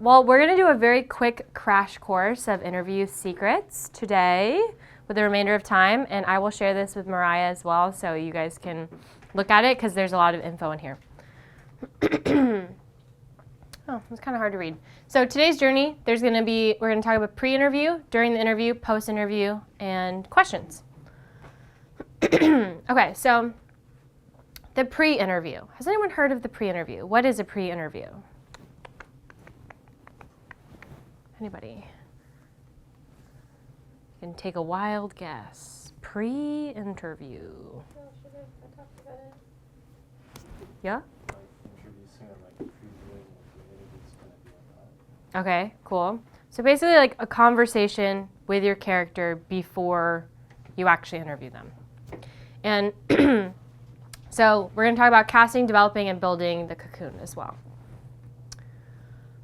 Well, we're going to do a very quick crash course of interview secrets today with the remainder of time, and I will share this with Mariah as well so you guys can look at it because there's a lot of info in here. Oh, it's kind of hard to read. So today's journey, we're going to talk about pre-interview, during the interview, post-interview, and questions. Okay, so the pre-interview. Has anyone heard of the pre-interview? What is a pre-interview? Anybody? You can take a wild guess. Pre-interview. Yeah? Okay, cool. So basically like a conversation with your character before you actually interview them. And so we're going to talk about casting, developing, and building the cocoon as well.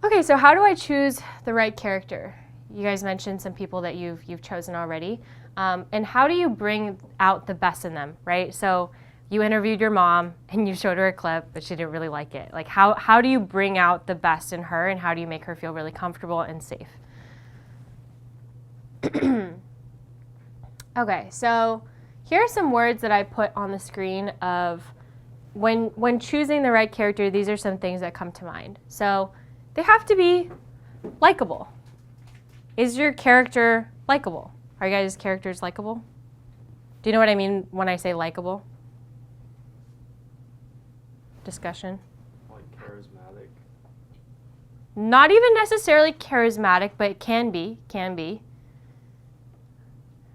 Okay, so how do I choose the right character? You guys mentioned some people that you've chosen already. And how do you bring out the best in them, right? So you interviewed your mom and you showed her a clip, but she didn't really like it. Like how do you bring out the best in her and how do you make her feel really comfortable and safe? Okay, so here are some words that I put on the screen of when choosing the right character, these are some things that come to mind. So they have to be likable. Is your character likable? Are you guys' characters likable? Do you know what I mean when I say likable? Discussion. Like charismatic? Not even necessarily charismatic, but it can be.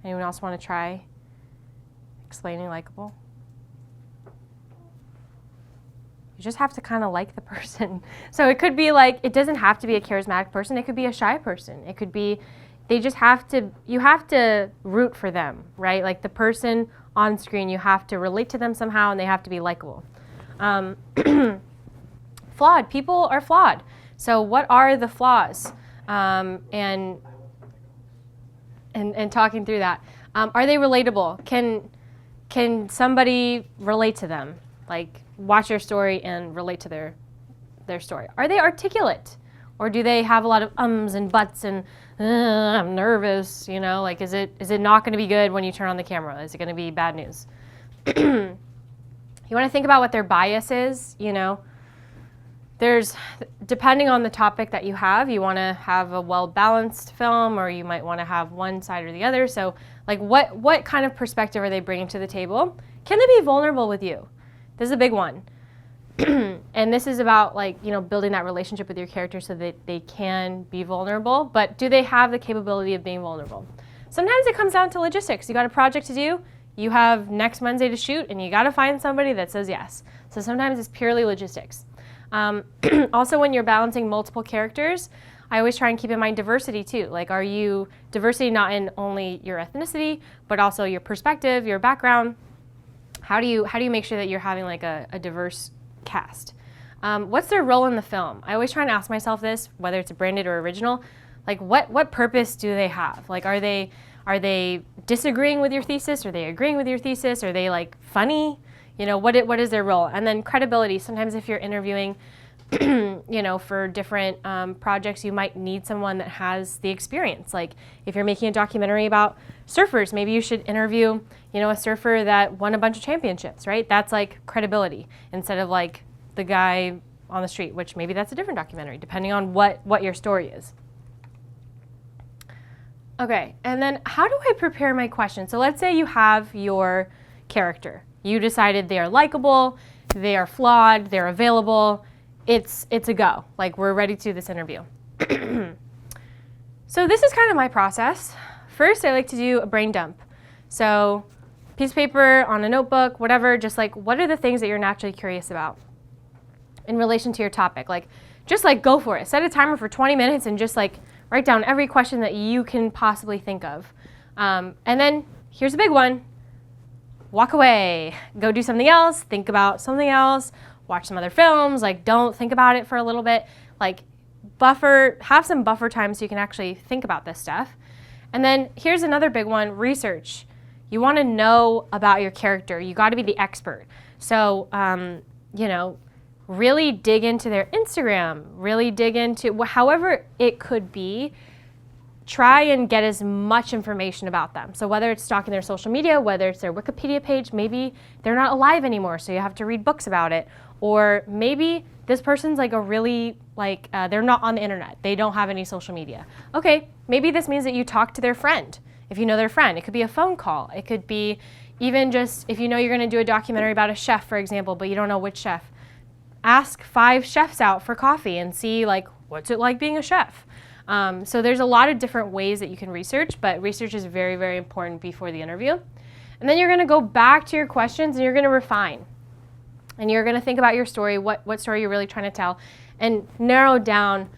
Anyone else want to try explaining likable? You just have to kind of like the person. So it could be like, it doesn't have to be a charismatic person. It could be a shy person. It could be, you have to root for them, right? Like the person on screen, you have to relate to them somehow and they have to be likable. Flawed. People are flawed. So what are the flaws? And talking through that. Are they relatable? Can somebody relate to them? Like watch their story and relate to their story. Are they articulate? Or do they have a lot of ums and buts and I'm nervous, you know? Like is it not going to be good when you turn on the camera? Is it going to be bad news? You want to think about what their bias is, you know. Depending on the topic that you have, you want to have a well-balanced film or you might want to have one side or the other. So like what kind of perspective are they bringing to the table? Can they be vulnerable with you? This is a big one. And this is about like, you know, building that relationship with your character so that they can be vulnerable, but do they have the capability of being vulnerable? Sometimes it comes down to logistics. You got a project to do, you have next Wednesday to shoot, and you got to find somebody that says yes. So sometimes it's purely logistics. Also, when you're balancing multiple characters, I always try and keep in mind diversity too. Like, are you diversity not in only your ethnicity, but also your perspective, your background? How do you make sure that you're having like a diverse cast? What's their role in the film? I always try and ask myself this, whether it's branded or original. Like, what purpose do they have? Like, are they disagreeing with your thesis? Are they agreeing with your thesis? Are they like funny? You know, what is their role? And then credibility. Sometimes if you're interviewing, you know, for different projects, you might need someone that has the experience. Like if you're making a documentary about surfers, maybe you should interview, you know, a surfer that won a bunch of championships, right? That's like credibility instead of like the guy on the street, which maybe that's a different documentary, depending on what your story is. Okay, and then how do I prepare my question? So let's say you have your character. You decided they are likable, they are flawed, they're available. It's a go. Like we're ready to do this interview. So this is kind of my process. First, I like to do a brain dump. So piece of paper on a notebook, whatever, just like what are the things that you're naturally curious about in relation to your topic? Like just like go for it. Set a timer for 20 minutes and just like write down every question that you can possibly think of. And then here's a big one. Walk away, go do something else, think about something else, watch some other films, like don't think about it for a little bit, like have some buffer time so you can actually think about this stuff. And then here's another big one, research. You want to know about your character. You got to be the expert. So, you know, really dig into their Instagram, really dig into however it could be. Try and get as much information about them. So whether it's stalking their social media, whether it's their Wikipedia page, maybe they're not alive anymore, so you have to read books about it. Or maybe this person's like a really, they're not on the internet. They don't have any social media. Okay, maybe this means that you talk to their friend. If you know their friend, it could be a phone call. It could be even just if you know you're gonna do a documentary about a chef, for example, but you don't know which chef. Ask 5 chefs out for coffee and see what's it like being a chef. So there's a lot of different ways that you can research, but research is very, very important before the interview. And then you're gonna go back to your questions and you're gonna refine. And you're gonna think about your story, what story you're really trying to tell, and narrow down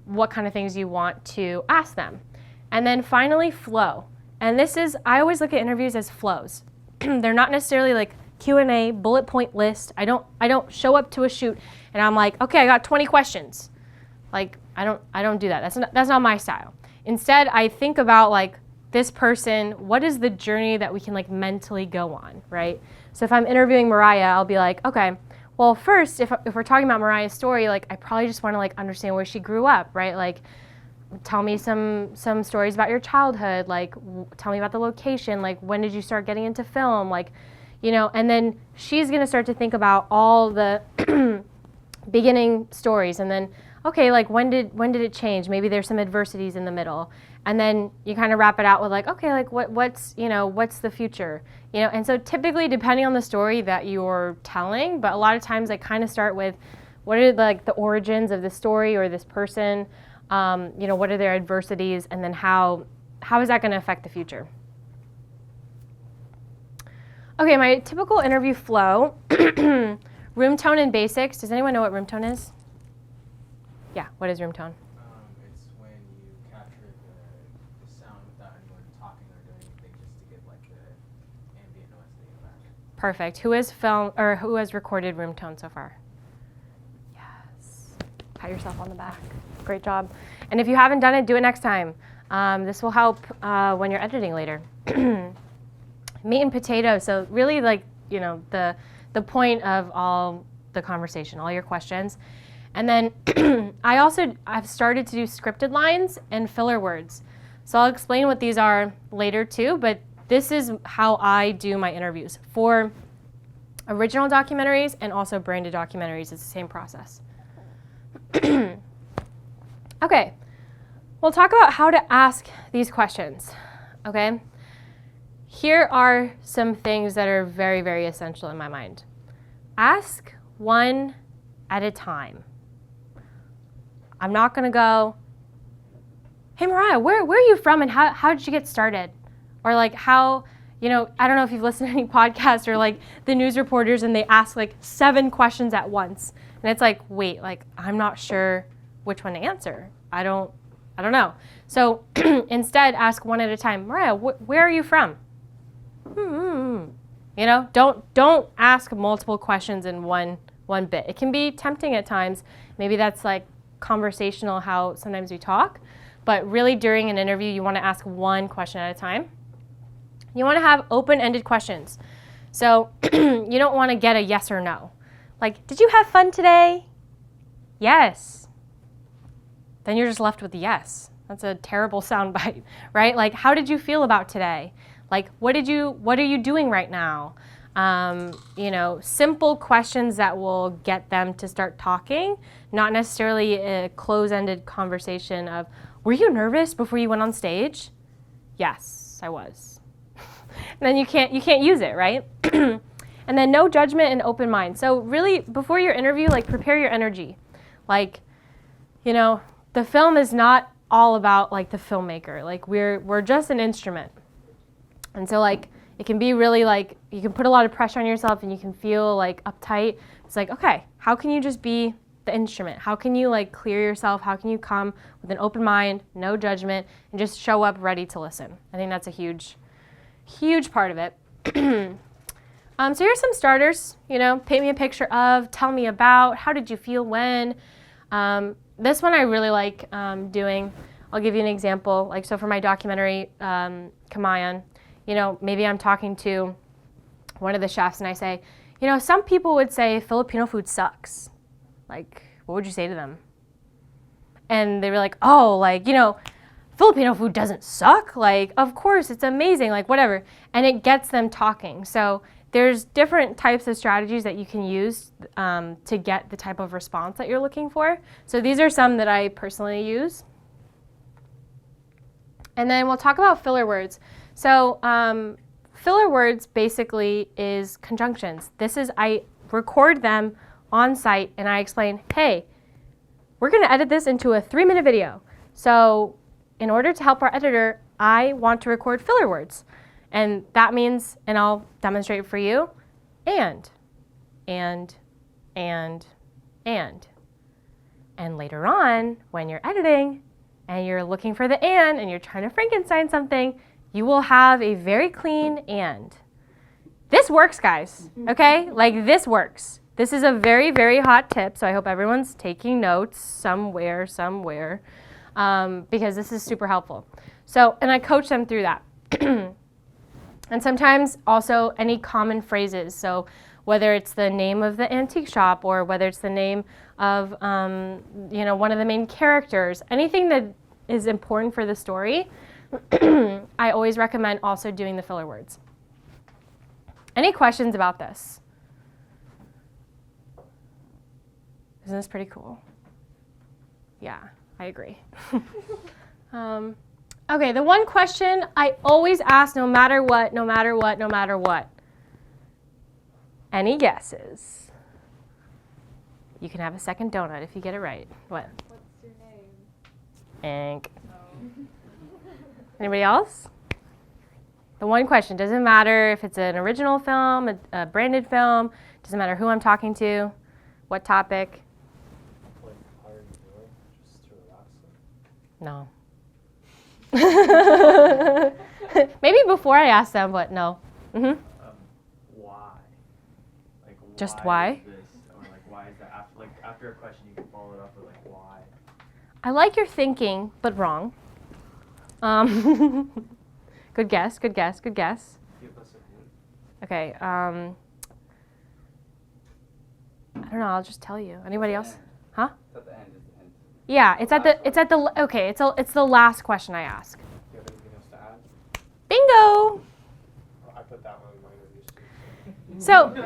what kind of things you want to ask them. And then finally, flow. And this is, I always look at interviews as flows. They're not necessarily like Q&A, bullet point list. I don't show up to a shoot and I'm like, okay, I got 20 questions. Like, I don't do that. That's not my style. Instead, I think about this person, what is the journey that we can mentally go on, right? So if I'm interviewing Mariah, I'll be like, okay, well first, if we're talking about Mariah's story, I probably just want to understand where she grew up, right? Tell me some stories about your childhood, tell me about the location, when did you start getting into film, and then she's gonna start to think about all the beginning stories, and then okay, when did it change? Maybe there's some adversities in the middle, and then you kind of wrap it out with okay, what's the future, and so typically depending on the story that you're telling, but a lot of times I kind of start with what are the origins of the story or this person. What are their adversities, and then how is that going to affect the future? Okay, my typical interview flow, room tone and basics. Does anyone know what room tone is? Yeah, what is room tone? It's when you capture the sound without anyone talking or doing anything, just to get the ambient noise in the back. Perfect. Who has recorded room tone so far? Yes. Pat yourself on the back. Great job. And if you haven't done it, do it next time. This will help when you're editing later. Meat and potatoes. So really the point of all the conversation, all your questions. And then I've started to do scripted lines and filler words. So I'll explain what these are later too, but this is how I do my interviews. For original documentaries and also branded documentaries, it's the same process. Okay, we'll talk about how to ask these questions, okay? Here are some things that are very, very essential in my mind. Ask one at a time. I'm not gonna go, hey Mariah, where are you from and how did you get started? Or how, I don't know if you've listened to any podcasts or the news reporters and they ask 7 questions at once. And it's wait, I'm not sure which one to answer. I don't know. So instead, ask one at a time. Mariah, where are you from? Don't ask multiple questions in one bit. It can be tempting at times. Maybe that's conversational how sometimes we talk, but really during an interview, you want to ask one question at a time. You want to have open-ended questions. So you don't want to get a yes or no. Did you have fun today? Yes. Then you're just left with the yes. That's a terrible soundbite, right? How did you feel about today? What are you doing right now? Simple questions that will get them to start talking, not necessarily a close-ended conversation of, were you nervous before you went on stage? Yes, I was. And then you can't use it, right? And then no judgment and open mind. So really, before your interview, prepare your energy. The film is not all about the filmmaker. We're just an instrument. And so it can be really you can put a lot of pressure on yourself and you can feel uptight. It's okay, how can you just be the instrument? How can you clear yourself? How can you come with an open mind, no judgment, and just show up ready to listen? I think that's a huge part of it. So here's some starters, paint me a picture of, tell me about, how did you feel when? This one I really like doing. I'll give you an example. So for my documentary, Kamayan, maybe I'm talking to one of the chefs and I say, You know, some people would say Filipino food sucks. Like, what would you say to them? And they were like, oh, like, you know, Filipino food doesn't suck. Like, of course, it's amazing, like, whatever. And it gets them talking. So there's different types of strategies that you can use to get the type of response that you're looking for. So these are some that I personally use. And then we'll talk about filler words. So filler words basically is conjunctions. This is, I record them on site and I explain, hey, we're gonna edit this into a 3-minute video. So in order to help our editor, I want to record filler words. And that means, and I'll demonstrate for you, and. And later on, when you're editing and you're looking for the and you're trying to Frankenstein something, you will have a very clean and. This works, guys, okay? Like, this works. This is a very, very hot tip, so I hope everyone's taking notes somewhere, because this is super helpful. So, and I coach them through that. And sometimes also any common phrases. So whether it's the name of the antique shop or whether it's the name of, you know, one of the main characters, anything that is important for the story, I always recommend also doing the filler words. Any questions about this? Isn't this pretty cool? Yeah, I agree. Okay, the one question I always ask no matter what. Any guesses? You can have a second donut if you get it right. What? What's your name? Ink. Oh. Anybody else? The one question, doesn't matter if it's an original film, a branded film, doesn't matter who I'm talking to, what topic. Like, how are you doing? Just to relax them. No. Maybe before I ask them, but no. Why? Like, Just why? Is this? Or like, why is that? After a question, you can follow it up with like, why? I like your thinking, but wrong. Good guess. Give us a hint. Okay. I don't know. I'll just tell you. Anybody else? Huh? It's at the end, is the hint. Yeah. It's the last question I ask. Do you have anything else to add? Bingo. Oh, I put that one in my interview. So. Get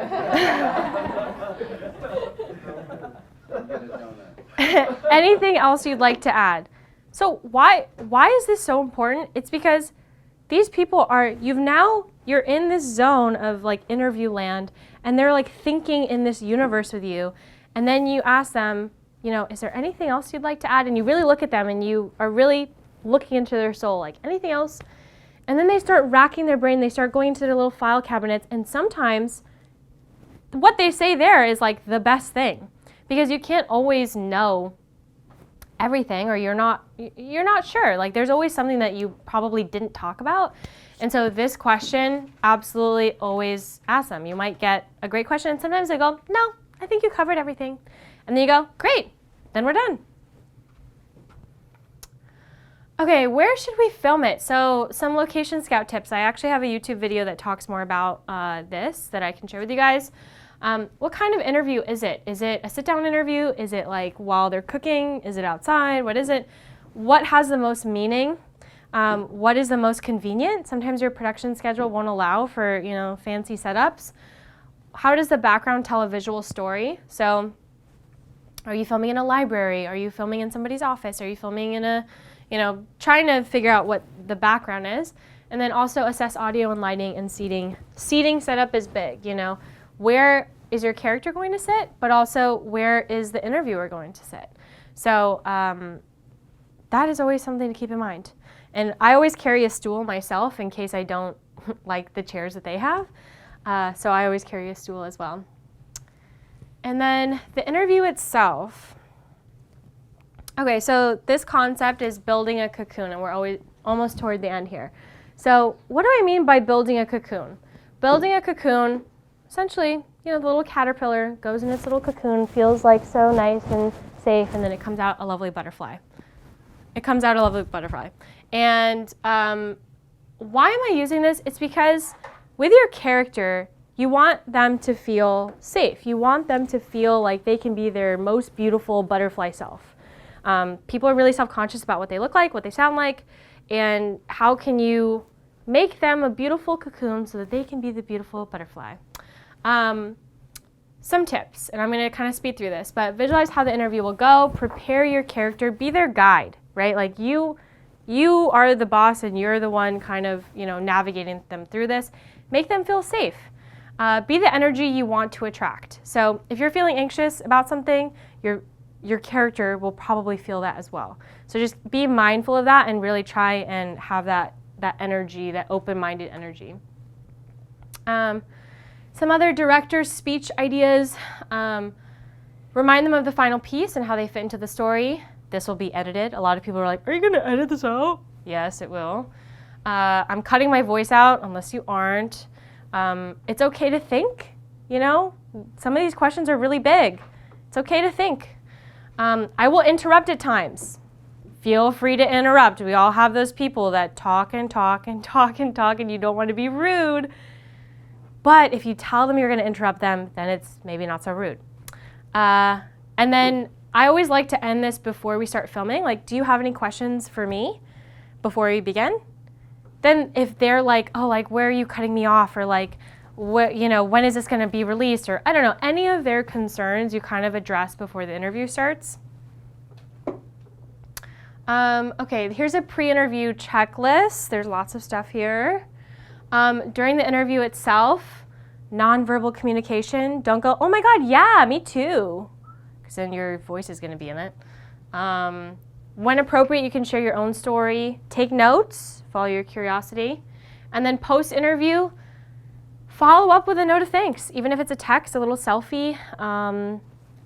a donut. Anything else you'd like to add? So why is this so important? It's because these people you're in this zone of like interview land and they're like thinking in this universe with you, and then you ask them, you know, is there anything else you'd like to add? And you really look at them and you are really looking into their soul, like anything else? And then they start racking their brain, they start going into their little file cabinets, and sometimes what they say there is like the best thing, because you can't always know everything, or you're not sure. Like, there's always something that you probably didn't talk about. And so this question, absolutely always ask them. You might get a great question and sometimes they go, no, I think you covered everything. And then you go, great, then we're done. Okay, where should we film it? So some location scout tips. I actually have a YouTube video that talks more about this that I can share with you guys. What kind of interview is it? Is it a sit-down interview? Is it like while they're cooking? Is it outside? What is it? What has the most meaning? What is the most convenient? Sometimes your production schedule won't allow for, you know, fancy setups. How does the background tell a visual story? So are you filming in a library? Are you filming in somebody's office? Are you filming in a, you know, trying to figure out what the background is? And then also assess audio and lighting and seating. Seating setup is big, you know. Where is your character going to sit, but also where is the interviewer going to sit? So that is always something to keep in mind. And I always carry a stool myself in case I don't like the chairs that they have. So I always carry a stool as well. And then the interview itself. Okay, so this concept is building a cocoon, and we're almost toward the end here. So what do I mean by building a cocoon? Building a cocoon, essentially, you know, the little caterpillar goes in its little cocoon, feels like so nice and safe, and then it comes out a lovely butterfly. And why am I using this? It's because with your character, you want them to feel safe. You want them to feel like they can be their most beautiful butterfly self. People are really self-conscious about what they look like, what they sound like, and how can you make them a beautiful cocoon so that they can be the beautiful butterfly. Some tips, and I'm going to kind of speed through this, but visualize how the interview will go, prepare your character, be their guide, right? Like you are the boss and you're the one kind of, navigating them through this. Make them feel safe. Be the energy you want to attract. So if you're feeling anxious about something, your character will probably feel that as well. So just be mindful of that and really try and have that energy, that open-minded energy. Some other director's speech ideas. Remind them of the final piece and how they fit into the story. This will be edited. A lot of people are like, are you going to edit this out? Yes, it will. I'm cutting my voice out unless you aren't. It's okay to think, Some of these questions are really big. It's okay to think. I will interrupt at times. Feel free to interrupt. We all have those people that talk and talk and talk and talk, and you don't want to be rude. But if you tell them you're going to interrupt them, then it's maybe not so rude. And then I always like to end this before we start filming. Like, do you have any questions for me before we begin? Then if they're like, oh, like, where are you cutting me off? Or like, what, when is this going to be released? Or I don't know, any of their concerns you kind of address before the interview starts. Okay, here's a pre-interview checklist. There's lots of stuff here. During the interview itself, nonverbal communication. Don't go, oh my God, yeah, me too. Because then your voice is going to be in it. When appropriate, you can share your own story. Take notes, follow your curiosity. And then post-interview, follow up with a note of thanks. Even if it's a text, a little selfie,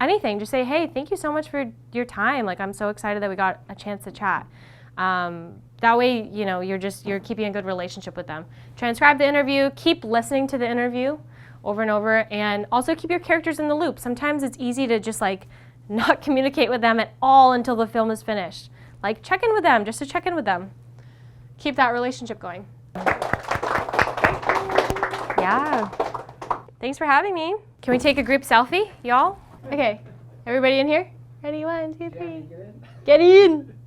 anything. Just say, hey, thank you so much for your time. Like, I'm so excited that we got a chance to chat. That way, you're keeping a good relationship with them. Transcribe the interview. Keep listening to the interview over and over. And also keep your characters in the loop. Sometimes it's easy to just not communicate with them at all until the film is finished. Like, check in with them, just to check in with them. Keep that relationship going. Yeah. Thanks for having me. Can we take a group selfie, y'all? Okay. Everybody in here? Ready? 1, 2, 3. Get in.